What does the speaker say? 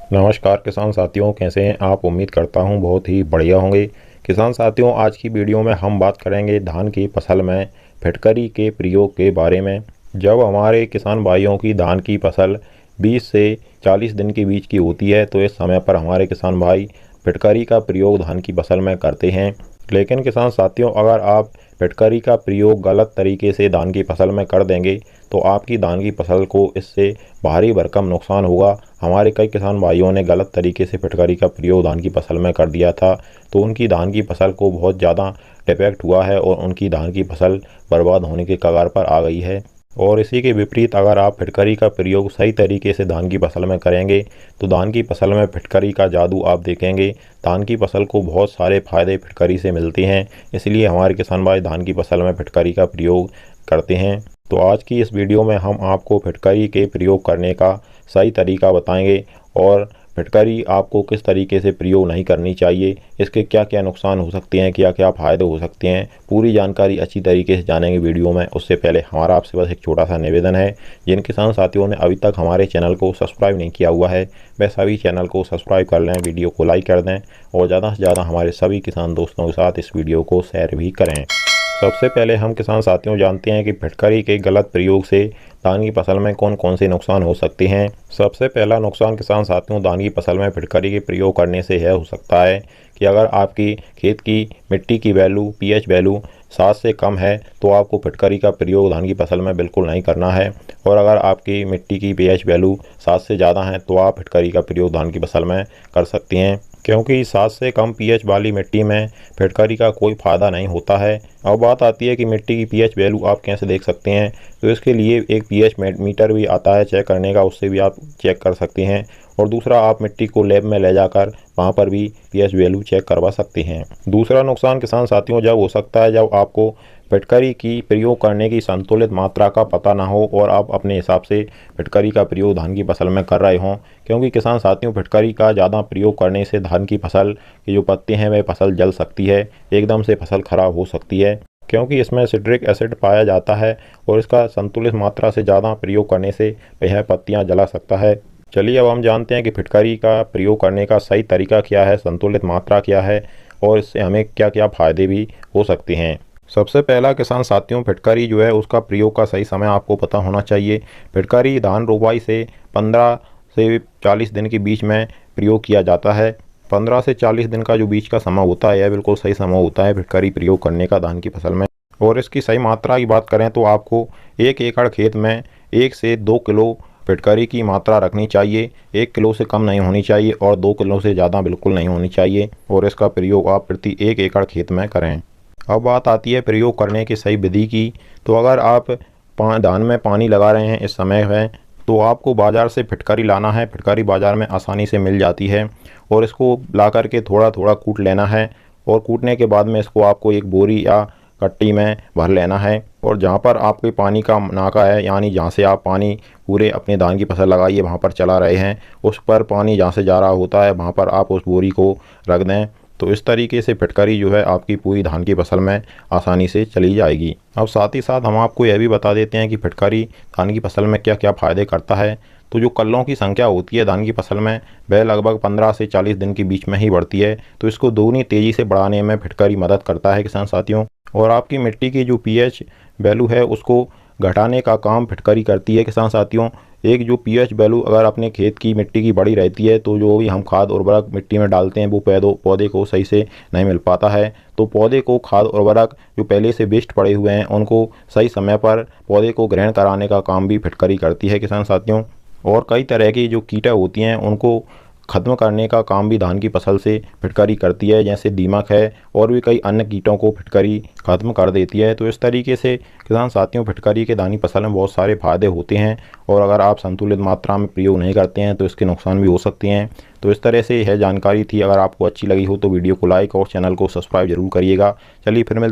नमस्कार किसान साथियों, कैसे हैं आप। उम्मीद करता हूं बहुत ही बढ़िया होंगे। किसान साथियों, आज की वीडियो में हम बात करेंगे धान की फसल में फिटकरी के प्रयोग के बारे में। जब हमारे किसान भाइयों की धान की फसल 20 से 40 दिन के बीच की होती है तो इस समय पर हमारे किसान भाई फिटकरी का प्रयोग धान की फसल में करते हैं। लेकिन किसान साथियों, अगर आप फिटकरी का प्रयोग गलत तरीके से धान की फसल में कर देंगे तो आपकी धान की फसल को इससे भारी भरकम नुकसान होगा। हमारे कई किसान भाइयों ने गलत तरीके से फिटकरी का प्रयोग धान की फसल में कर दिया था, तो उनकी धान की फसल को बहुत ज़्यादा डिफेक्ट हुआ है और उनकी धान की फसल बर्बाद होने के कगार पर आ गई है। और इसी के विपरीत अगर आप फिटकरी का प्रयोग सही तरीके से धान की फसल में करेंगे तो धान की फसल में फिटकरी का जादू आप देखेंगे। धान की फसल को बहुत सारे फायदे फिटकरी से मिलते हैं, इसलिए हमारे किसान भाई धान की फसल में फिटकरी का प्रयोग करते हैं। तो आज की इस वीडियो में हम आपको फिटकरी के प्रयोग करने का सही तरीका बताएंगे और फिटकरी आपको किस तरीके से प्रयोग नहीं करनी चाहिए, इसके क्या क्या नुकसान हो सकते हैं, क्या क्या फ़ायदे हो सकते हैं, पूरी जानकारी अच्छी तरीके से जानेंगे वीडियो में। उससे पहले हमारा आपसे बस एक छोटा सा निवेदन है, जिन किसान साथियों ने अभी तक हमारे चैनल को सब्सक्राइब नहीं किया हुआ है वह सभी चैनल को सब्सक्राइब कर लें, वीडियो को लाइक कर दें और ज़्यादा से ज़्यादा हमारे सभी किसान दोस्तों के साथ इस वीडियो को शेयर भी करें। सबसे पहले हम किसान साथियों जानते हैं कि फिटकरी के गलत प्रयोग से धान की फसल में कौन कौन से नुकसान हो सकते हैं। सबसे पहला नुकसान किसान साथियों धान की फसल में फिटकरी के प्रयोग करने से यह हो सकता है कि अगर आपकी खेत की मिट्टी की वैल्यू पीएच वैल्यू 7 से कम है तो आपको फिटकरी का प्रयोग धान की फसल में बिल्कुल नहीं करना है। और अगर आपकी मिट्टी की पीएच वैल्यू 7 से ज़्यादा है तो आप फिटकरी का प्रयोग धान की फसल में कर सकते हैं, क्योंकि 7 से कम पीएच वाली मिट्टी में फिटकरी का कोई फ़ायदा नहीं होता है। अब बात आती है कि मिट्टी की पीएच वैल्यू आप कैसे देख सकते हैं, तो इसके लिए एक पीएच मीटर भी आता है चेक करने का, उससे भी आप चेक कर सकते हैं। और दूसरा, आप मिट्टी को लैब में ले जाकर वहाँ पर भी पीएच वैल्यू चेक करवा सकते हैं। दूसरा नुकसान किसान साथियों जब हो सकता है जब आपको फिटकरी की प्रयोग करने की संतुलित मात्रा का पता ना हो और आप अपने हिसाब से फिटकरी का प्रयोग धान की फसल में कर रहे हों, क्योंकि किसान साथियों फिटकरी का ज़्यादा प्रयोग करने से धान की फसल के जो पत्ते हैं वह फसल जल सकती है, एकदम से फसल खराब हो सकती है, क्योंकि इसमें सिट्रिक एसिड पाया जाता है और इसका संतुलित मात्रा से ज़्यादा प्रयोग करने से यह पत्तियाँ जला सकता है। चलिए अब हम जानते हैं कि फिटकरी का प्रयोग करने का सही तरीका क्या है, संतुलित मात्रा क्या है और इससे हमें क्या क्या फ़ायदे भी हो सकते हैं। सबसे पहला किसान साथियों फिटकरी जो है उसका प्रयोग का सही समय आपको पता होना चाहिए। फिटकरी धान रोपाई से 15 से 40 दिन के बीच में प्रयोग किया जाता है। 15 से 40 दिन का जो बीच का समय होता है यह बिल्कुल सही समय होता है फिटकरी प्रयोग करने का धान की फसल में। और इसकी सही मात्रा की बात करें तो आपको 1 एकड़ खेत में 1 से 2 किलो फिटकरी की मात्रा रखनी चाहिए। 1 किलो से कम नहीं होनी चाहिए और 2 किलो से ज़्यादा बिल्कुल नहीं होनी चाहिए और इसका प्रयोग आप प्रति 1 एकड़ खेत में करें। अब बात आती है प्रयोग करने की सही विधि की, तो अगर आप धान में पानी लगा रहे हैं इस समय में तो आपको बाज़ार से फिटकरी लाना है। फिटकरी बाज़ार में आसानी से मिल जाती है और इसको ला करके थोड़ा थोड़ा कूट लेना है और कूटने के बाद में इसको आपको एक बोरी या कट्टी में भर लेना है। और जहाँ पर आपके पानी का नाका है, यानी जहाँ से आप पानी पूरे अपने धान की फसल लगाइए वहाँ पर चला रहे हैं, उस पर पानी जहाँ से जा रहा होता है वहाँ पर आप उस बोरी को रख दें। तो इस तरीके से फिटकरी जो है आपकी पूरी धान की फसल में आसानी से चली जाएगी। अब साथ ही साथ हम आपको यह भी बता देते हैं कि फिटकरी धान की फसल में क्या क्या फ़ायदे करता है। तो जो कल्लों की संख्या होती है धान की फसल में वह लगभग 15 से 40 दिन के बीच में ही बढ़ती है, तो इसको दोगुनी तेज़ी से बढ़ाने में फिटकरी मदद करता है किसान साथियों। और आपकी मिट्टी की जो पीएच वैल्यू है उसको घटाने का काम फिटकरी करती है किसान साथियों। एक जो पीएच वैल्यू अगर अपने खेत की मिट्टी की बड़ी रहती है तो जो भी हम खाद उर्वरक मिट्टी में डालते हैं वो पौधे को सही से नहीं मिल पाता है, तो पौधे को खाद उर्वरक जो पहले से वेस्ट पड़े हुए हैं उनको सही समय पर पौधे को ग्रहण कराने का काम भी फिटकरी करती है किसान साथियों। और कई तरह की जो कीटें होती हैं उनको ख़त्म करने का काम भी धान की फसल से फिटकरी करती है, जैसे दीमक है और भी कई अन्य कीटों को फिटकरी ख़त्म कर देती है। तो इस तरीके से किसान साथियों फिटकरी के धान की फसल में बहुत सारे फायदे होते हैं और अगर आप संतुलित मात्रा में प्रयोग नहीं करते हैं तो इसके नुकसान भी हो सकते हैं। तो इस तरह से यह जानकारी थी। अगर आपको अच्छी लगी हो तो वीडियो को लाइक और चैनल को सब्सक्राइब जरूर करिएगा। चलिए फिर मिलते